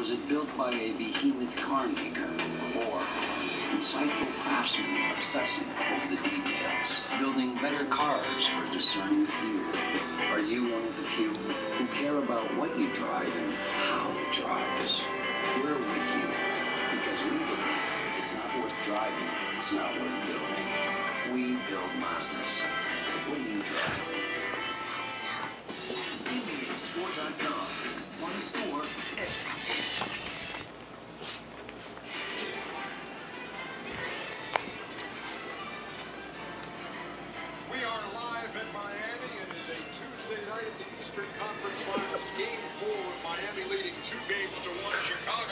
Was it built by a behemoth car maker or insightful craftsmen obsessing over the details, building better cars for a discerning few? Are you one of the few who care about what you drive and how it drives? We're with you because we believe if it's not worth driving, it's not worth building. We build Mazdas. What do you drive? Store.com. One store every day. We are live in Miami. It is a Tuesday night at the Eastern Conference Finals. Game 4 with Miami leading 2-1 Chicago.